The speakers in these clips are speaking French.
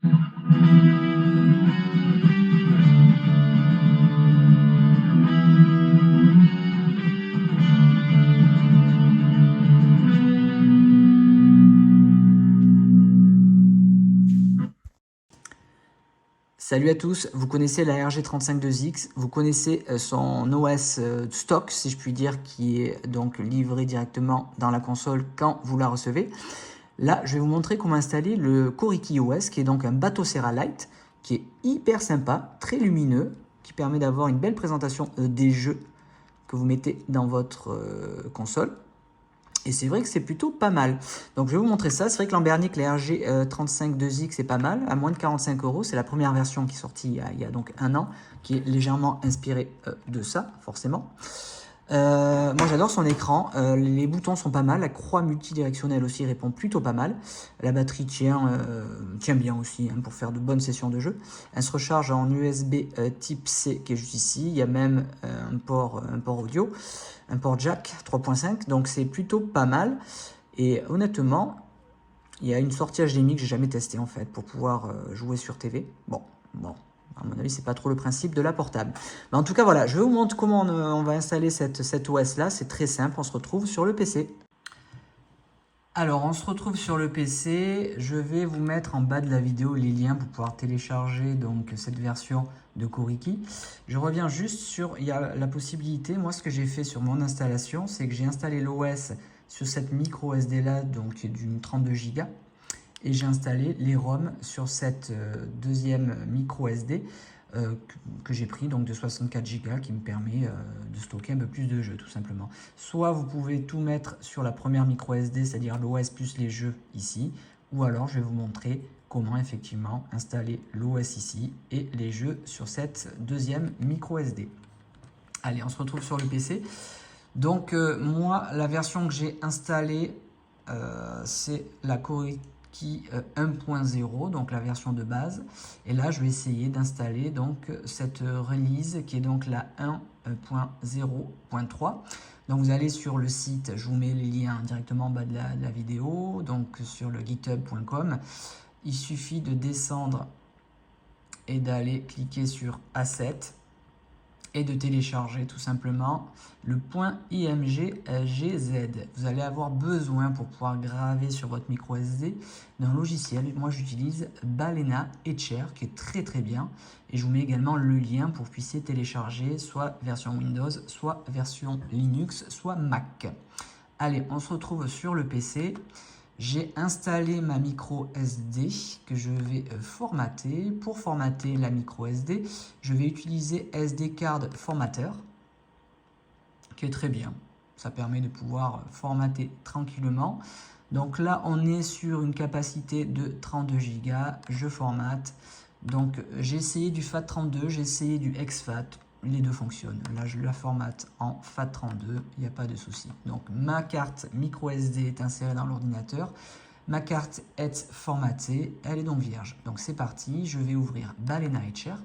Salut à tous, vous connaissez la RG352X, vous connaissez son OS stock, si je puis dire, qui est donc livré directement dans la console quand vous la recevez. Là, je vais vous montrer comment installer le Coriki OS, qui est donc un Batocera Lite, qui est hyper sympa, très lumineux, qui permet d'avoir une belle présentation des jeux que vous mettez dans votre console. Et c'est vrai que c'est plutôt pas mal. Donc je vais vous montrer ça. C'est vrai que Lambernic, les RG352X, c'est pas mal. À moins de 45 €. C'est la première version qui est sortie il y a donc un an, qui est légèrement inspirée de ça, forcément. Moi j'adore son écran, les boutons sont pas mal, la croix multidirectionnelle aussi répond plutôt pas mal, la batterie tient bien aussi hein, pour faire de bonnes sessions de jeu. Elle se recharge en USB type C qui est juste ici, il y a même un port audio, un port jack 3.5, donc c'est plutôt pas mal. Et honnêtement, il y a une sortie HDMI que j'ai jamais testé en fait pour pouvoir jouer sur TV. Bon. À mon avis, c'est pas trop le principe de la portable. Mais en tout cas, voilà, je vous montre comment on va installer cette OS là. C'est très simple, on se retrouve sur le PC. Alors, on se retrouve sur le PC. Je vais vous mettre en bas de la vidéo les liens pour pouvoir télécharger donc cette version de Coriki. Je reviens juste sur, il y a la possibilité, moi ce que j'ai fait sur mon installation, c'est que j'ai installé l'OS sur cette micro SD là, donc qui est d'une 32 Go. Et j'ai installé les ROM sur cette deuxième micro SD que j'ai pris donc de 64 Go qui me permet de stocker un peu plus de jeux tout simplement. Soit vous pouvez tout mettre sur la première micro SD, c'est-à-dire l'OS plus les jeux ici, ou alors je vais vous montrer comment effectivement installer l'OS ici et les jeux sur cette deuxième micro SD. Allez, on se retrouve sur le PC. Donc moi, la version que j'ai installée, c'est la Coriki 1.0, donc la version de base. Et là, je vais essayer d'installer donc cette release qui est donc la 1.0.3. Donc vous allez sur le site, je vous mets les liens directement en bas de la vidéo, donc sur le github.com. Il suffit de descendre et d'aller cliquer sur Asset et de télécharger tout simplement le .img GZ. Vous allez avoir besoin pour pouvoir graver sur votre micro SD d'un logiciel. Moi j'utilise Balena Etcher qui est très bien et je vous mets également le lien pour que vous puissiez télécharger soit version Windows, soit version Linux, soit Mac. Allez, on se retrouve sur le PC. J'ai installé ma micro SD que je vais formater. Pour formater la micro SD, je vais utiliser SD Card Formatter, qui est très bien. Ça permet de pouvoir formater tranquillement. Donc là, on est sur une capacité de 32 Go. Je formate. Donc j'ai essayé du FAT32, j'ai essayé du exFAT. Les deux fonctionnent. Là, je la formate en FAT32, il n'y a pas de souci. Donc, ma carte micro SD est insérée dans l'ordinateur. Ma carte est formatée, elle est donc vierge. Donc, c'est parti, je vais ouvrir Balena Etcher.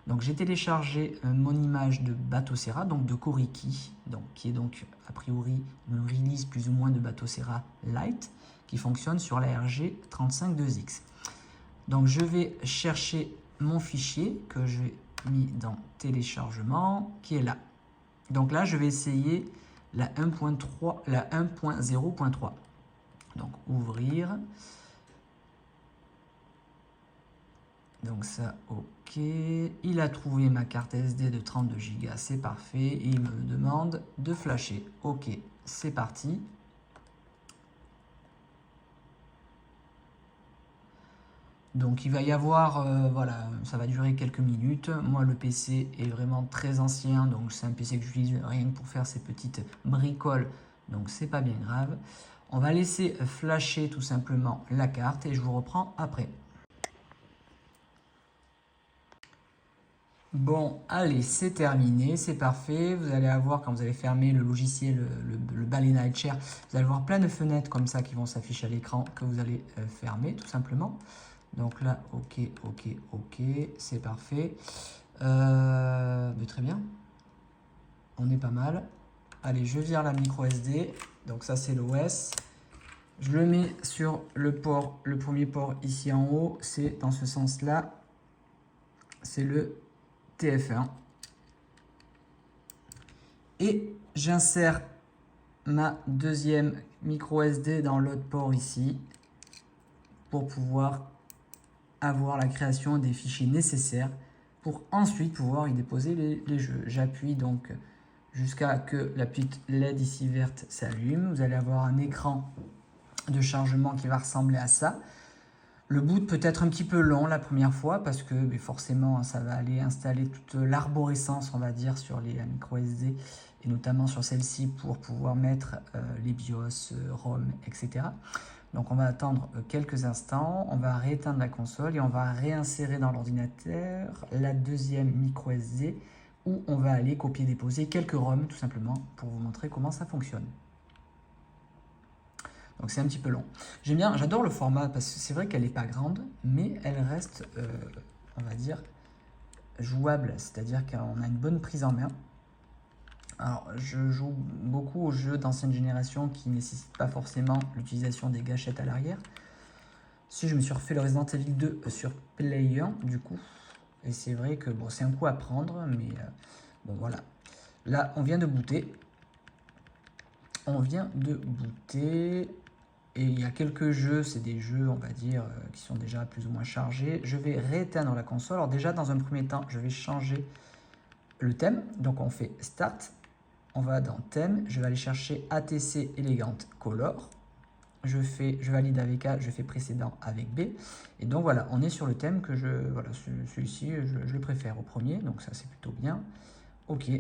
Donc, j'ai téléchargé mon image de Batocera, donc de Coriki, donc, qui est donc a priori une release plus ou moins de Batocera Lite, qui fonctionne sur la RG352X. Donc, je vais chercher mon fichier que j'ai mis dans téléchargement qui est là. Donc là, je vais essayer la 1.3, la 1.0.3. Donc ouvrir. Donc ça, ok. Il a trouvé ma carte SD de 32 Go, c'est parfait. Et il me demande de flasher. Ok, c'est parti. Donc il va y avoir, voilà, ça va durer quelques minutes. Moi le PC est vraiment très ancien, donc c'est un PC que j'utilise rien que pour faire ces petites bricoles, donc c'est pas bien grave. On va laisser flasher tout simplement la carte et je vous reprends après. Bon, allez, c'est terminé, c'est parfait. Vous allez avoir, quand vous allez fermer le logiciel, le Balena Etcher, vous allez voir plein de fenêtres comme ça qui vont s'afficher à l'écran que vous allez fermer tout simplement. Donc là, ok, c'est parfait. Mais très bien. On est pas mal. Allez, je vire la micro SD. Donc ça, c'est l'OS. Je le mets sur le port, le premier port ici en haut, c'est dans ce sens-là, c'est le TF1. Et j'insère ma deuxième micro SD dans l'autre port ici pour pouvoir avoir la création des fichiers nécessaires pour ensuite pouvoir y déposer les jeux. J'appuie donc jusqu'à que la petite LED ici verte s'allume. Vous allez avoir un écran de chargement qui va ressembler à ça. Le boot peut être un petit peu long la première fois parce que forcément ça va aller installer toute l'arborescence on va dire sur les micro SD et notamment sur celle-ci pour pouvoir mettre les BIOS, ROM, etc. Donc on va attendre quelques instants, on va rééteindre la console et on va réinsérer dans l'ordinateur la deuxième micro SD où on va aller copier-déposer quelques ROM tout simplement pour vous montrer comment ça fonctionne. Donc c'est un petit peu long. J'aime bien, j'adore le format parce que c'est vrai qu'elle n'est pas grande, mais elle reste, on va dire, jouable. C'est-à-dire qu'on a une bonne prise en main. Alors je joue beaucoup aux jeux d'ancienne génération qui ne nécessitent pas forcément l'utilisation des gâchettes à l'arrière. Si je me suis refait le Resident Evil 2 sur Play 1 du coup. Et c'est vrai que bon, c'est un coup à prendre, mais bon voilà. Là on vient de booter. On vient de booter. Et il y a quelques jeux, c'est des jeux, on va dire, qui sont déjà plus ou moins chargés. Je vais rééteindre la console. Alors déjà, dans un premier temps, je vais changer le thème. Donc on fait Start. On va dans Thème. Je vais aller chercher ATC Elegant Color. Je valide avec A, je fais précédent avec B. Et donc voilà, on est sur le thème que voilà, celui-ci, je le préfère au premier. Donc ça, c'est plutôt bien. Ok,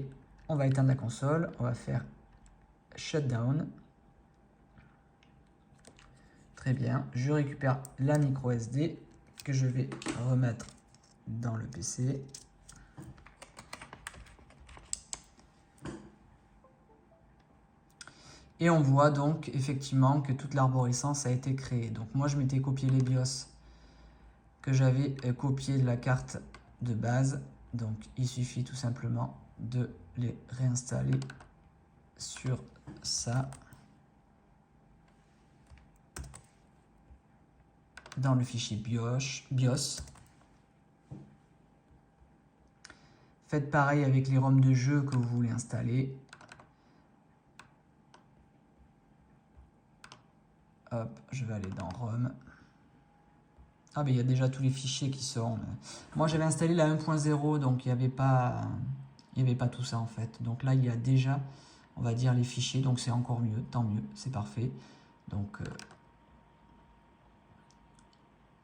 on va éteindre la console. On va faire Shutdown. Très bien, je récupère la micro SD que je vais remettre dans le PC. Et on voit donc effectivement que toute l'arborescence a été créée. Donc moi je m'étais copié les BIOS que j'avais copié de la carte de base. Donc il suffit tout simplement de les réinstaller sur ça. Dans le fichier BIOS. Faites pareil avec les ROM de jeu que vous voulez installer. Hop, je vais aller dans ROM. Ah ben il y a déjà tous les fichiers qui sont... Moi j'avais installé la 1.0 donc il n'y avait pas tout ça en fait. Donc là il y a déjà, on va dire, les fichiers, donc c'est encore mieux, tant mieux, c'est parfait. Donc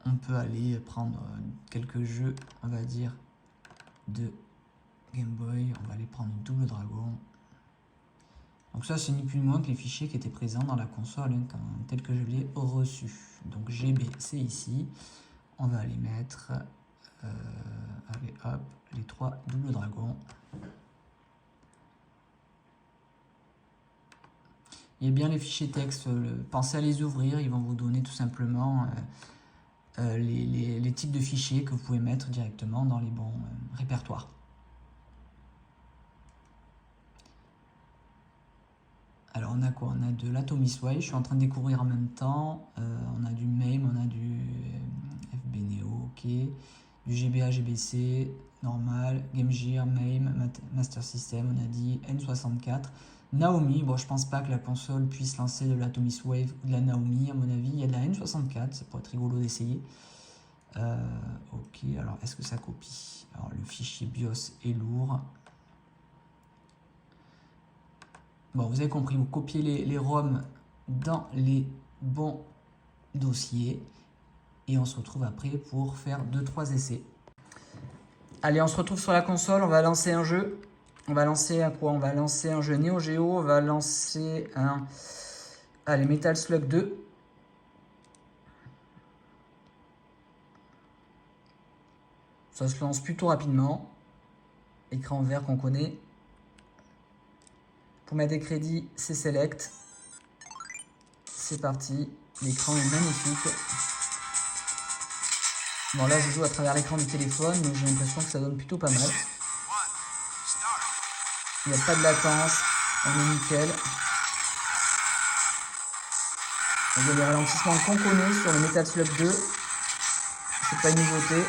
on peut aller prendre quelques jeux, on va dire, de Game Boy. On va aller prendre Double Dragon. Donc ça, c'est ni plus ni moins que les fichiers qui étaient présents dans la console, hein, tel que je l'ai reçu. Donc GB, c'est ici. On va aller mettre, allez hop, les 3 Double Dragon. Il y a bien les fichiers texte, pensez à les ouvrir, ils vont vous donner tout simplement les types de fichiers que vous pouvez mettre directement dans les bons répertoires. Alors on a quoi? On a de l'Atomic Way, je suis en train de découvrir en même temps. On a du MAME, on a du FBNeo, ok. Du GBA, GBC, normal, Game Gear, MAME, Master System, on a dit N64. Naomi, bon je pense pas que la console puisse lancer de l'Atomic Wave ou de la Naomi à mon avis. Il y a de la N64, ça pourrait être rigolo d'essayer. Ok, alors est-ce que ça copie? Alors le fichier BIOS est lourd. Bon, vous avez compris, vous copiez les ROM dans les bons dossiers et on se retrouve après pour faire 2-3 essais. Allez, on se retrouve sur la console, on va lancer un jeu. On va lancer un quoi? On va lancer un jeu Neo Geo, on va lancer un... Allez, Metal Slug 2. Ça se lance plutôt rapidement. Écran vert qu'on connaît. Pour mettre des crédits, c'est Select. C'est parti. L'écran est magnifique. Bon, là, je joue à travers l'écran du téléphone, mais j'ai l'impression que ça donne plutôt pas mal. Il n'y a pas de latence. On est nickel. Vous avez les ralentissements qu'on connaît sur le Metal Slug 2. C'est pas une nouveauté.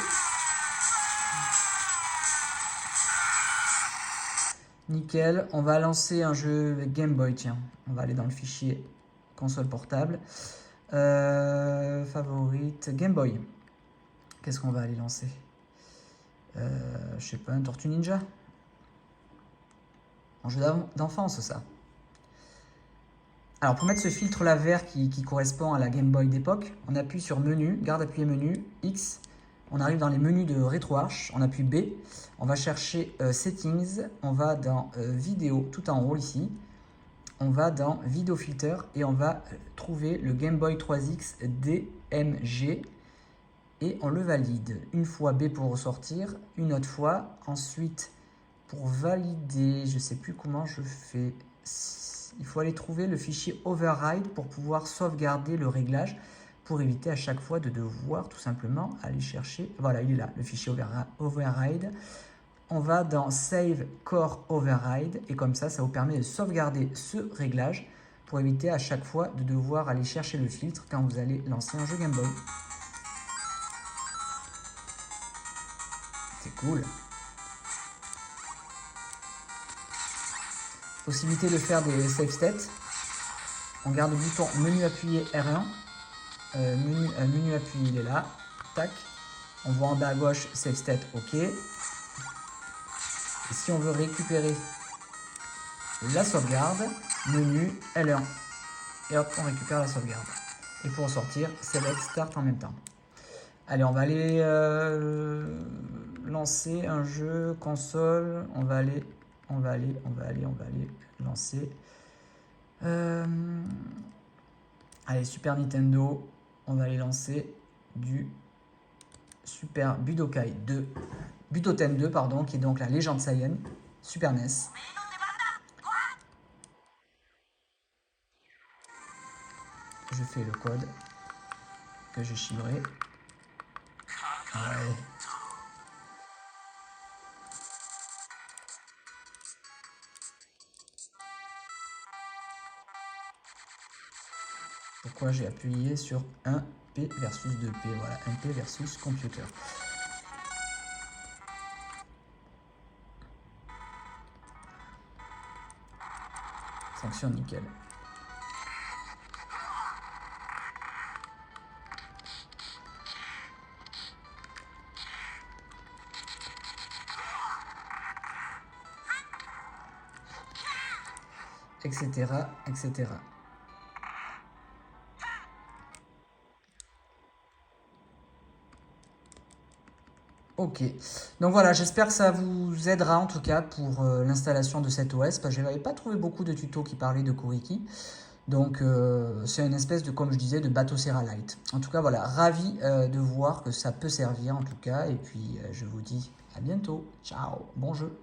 Nickel. On va lancer un jeu Game Boy. Tiens, on va aller dans le fichier console portable. Favorite Game Boy. Qu'est-ce qu'on va aller lancer? Je sais pas, un Tortue Ninja. Un jeu d'enfance, ça. Alors, pour mettre ce filtre là vert qui correspond à la Game Boy d'époque, on appuie sur Menu, garde appuyé Menu, X. On arrive dans les menus de RetroArch, on appuie B. On va chercher Settings, on va dans Vidéo, tout en haut ici. On va dans Video Filter et on va trouver le Game Boy 3X DMG. Et on le valide. Une fois B pour ressortir, une autre fois. Ensuite, pour valider, je ne sais plus comment je fais. Il faut aller trouver le fichier Override pour pouvoir sauvegarder le réglage, pour éviter à chaque fois de devoir tout simplement aller chercher. Voilà, il est là, le fichier Override. On va dans Save Core Override et comme ça vous permet de sauvegarder ce réglage pour éviter à chaque fois de devoir aller chercher le filtre quand vous allez lancer un jeu Game Boy. C'est cool. Possibilité de faire des save states. On garde le bouton menu appuyé R1. Menu appuyé, il est là. Tac. On voit en bas à gauche save state, OK. Et si on veut récupérer la sauvegarde, menu L1. Et hop, on récupère la sauvegarde. Et pour en sortir, select start en même temps. Allez, on va aller lancer un jeu console. On va aller lancer. Allez, Super Nintendo. On va aller lancer du Super Budokai 2. Butoden 2, pardon, qui est donc la légende Saiyan. Super NES. Je fais le code que j'ai chiffré. Ouais. Pourquoi j'ai appuyé sur 1P versus 2P? Voilà, 1P versus computer. Fonction nickel. Etc. etc. Ok, donc voilà, j'espère que ça vous aidera en tout cas pour l'installation de cet OS, parce que je n'avais pas trouvé beaucoup de tutos qui parlaient de Kuriki. Donc c'est une espèce de, comme je disais, de bateau Serra Light. En tout cas voilà, ravi de voir que ça peut servir en tout cas, et puis je vous dis à bientôt, ciao, bon jeu.